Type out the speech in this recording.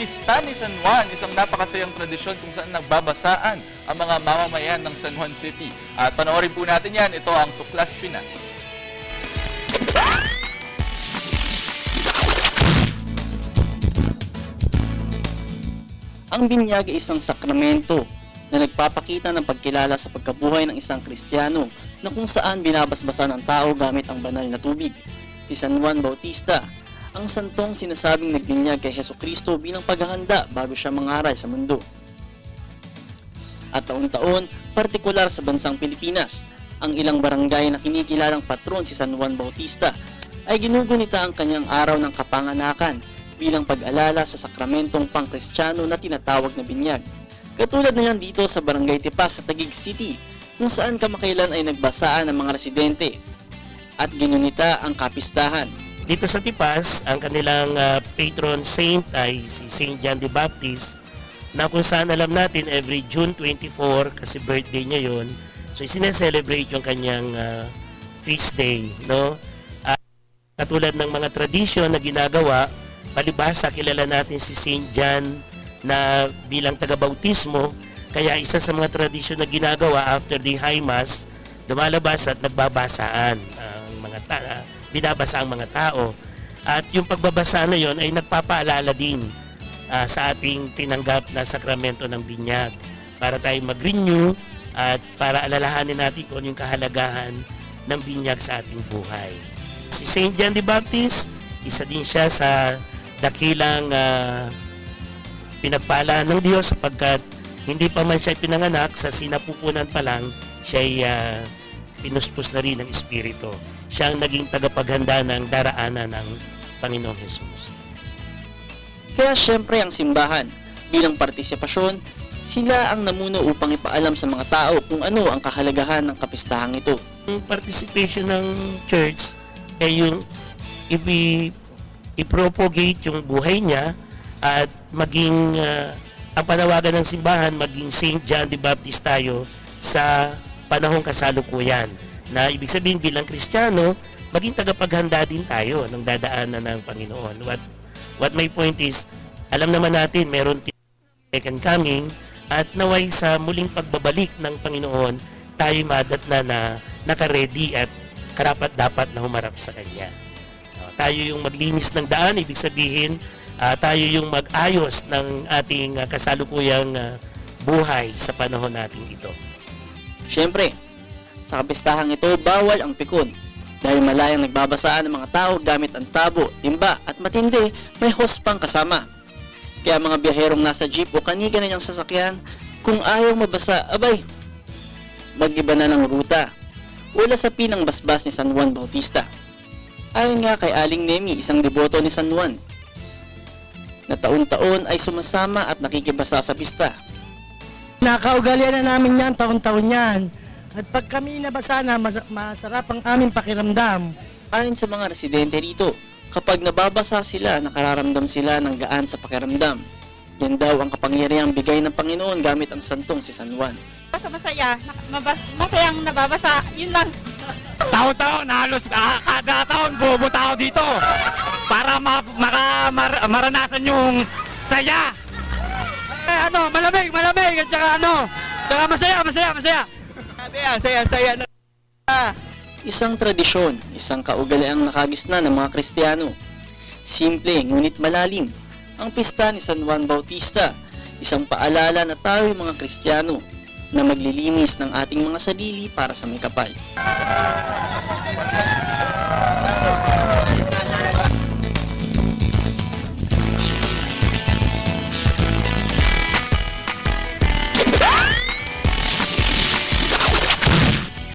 Pista ni San Juan, isang napakasayang tradisyon kung saan nagbabasaan ang mga mamamayan ng San Juan City. At panoorin po natin yan, ito ang Tuklas Pinas. Ang binyag ay isang sakramento na nagpapakita ng pagkilala sa pagkabuhay ng isang Kristiyano na kung saan binabasbasan ang tao gamit ang banal na tubig. Si San Juan Bautista, ang santong sinasabing nagbinyag kay Hesukristo bilang paghahanda bago siya mangaral sa mundo. At taon-taon, partikular sa bansang Pilipinas, ang ilang barangay na kinikilalang patron si San Juan Bautista ay ginugunita ang kanyang araw ng kapanganakan bilang pag-alala sa sakramentong pang-Kristiyano na tinatawag na binyag. Katulad na yan dito sa Barangay Tipas sa Taguig City, kung saan kamakailan ay nagbasaan ng mga residente at ginunita ang kapistahan. Dito sa Tipas, ang kanilang patron saint ay si Saint John the Baptist, na kung saan alam natin every June 24 kasi birthday niya yon. So sineselebrate yung kanyang feast day, no? Katulad ng mga tradisyon na ginagawa, palibhasa kilala natin si Saint John na bilang taga-bautismo, kaya isa sa mga tradisyon na ginagawa after the High Mass, lumalabas at nagbabasaan ang mga binabasa ang mga tao. At yung pagbabasa na yon ay nagpapaalala din sa ating tinanggap na sakramento ng binyag para tayo mag-renew at para alalahanin natin kung yung kahalagahan ng binyag sa ating buhay. Si Saint John the Baptist, isa din siya sa dakilang pinagpala ng Diyos sapagkat hindi pa man siya pinanganak, sa sinapupunan pa lang siya pinuspos na rin ng Espiritu. Siya ang naging tagapaghanda ng daraanan ng Panginoong Jesus. Kaya syempre ang simbahan, bilang partisipasyon, sila ang namuno upang ipaalam sa mga tao kung ano ang kahalagahan ng kapistahang ito. Ang participation ng church ay yung i-propagate yung buhay niya at maging ang panawagan ng simbahan maging Saint John the Baptist tayo sa panahong kasalukuyan. Na ibig sabihin bilang Kristiyano, maging tagapaghanda din tayo ng dadaanan ng Panginoon. What my point is, alam naman natin meron second coming at naway sa muling pagbabalik ng Panginoon, tayo madatna na naka-ready at karapat-dapat na humarap sa Kanya. Tayo yung maglinis ng daan, ibig sabihin, tayo yung mag-ayos ng ating kasalukuyang buhay sa panahon natin ito. Siyempre, sa kapistahang ito, bawal ang pikon. Dahil malayang nagbabasaan ng mga tao gamit ang tabo, timba at matindi, may host pang kasama. Kaya mga biyaherong nasa jeep o kaniga na niyang sasakyan, kung ayaw mabasa, abay, mag-iba na ng ruta. Wala sa pinang basbas ni San Juan Bautista. Ayon nga kay Aling Nemi, isang deboto ni San Juan, na taon-taon ay sumasama at nakikibasa sa pista. Nakaugalian na namin yan, taon-taon yan. At pag kami nabasa na, masarap ang aming pakiramdam. Ayon sa mga residente rito, kapag nababasa sila, nakararamdam sila ng gaan sa pakiramdam. Yan daw ang kapangyarihang bigay ng Panginoon gamit ang santong si San Juan. Masaya, masayang nababasa, yun lang. Taon-taon, halos kada taon pupunta ako dito para maranasan yung saya. Malamig, at saka masaya. Saya. Isang tradisyon, isang kaugaliang nakagisna ng mga Kristiyano. Simple ngunit malalim, ang pista ni San Juan Bautista, isang paalala na tayo mga Kristiyano na maglilinis ng ating mga sarili para sa may kapal.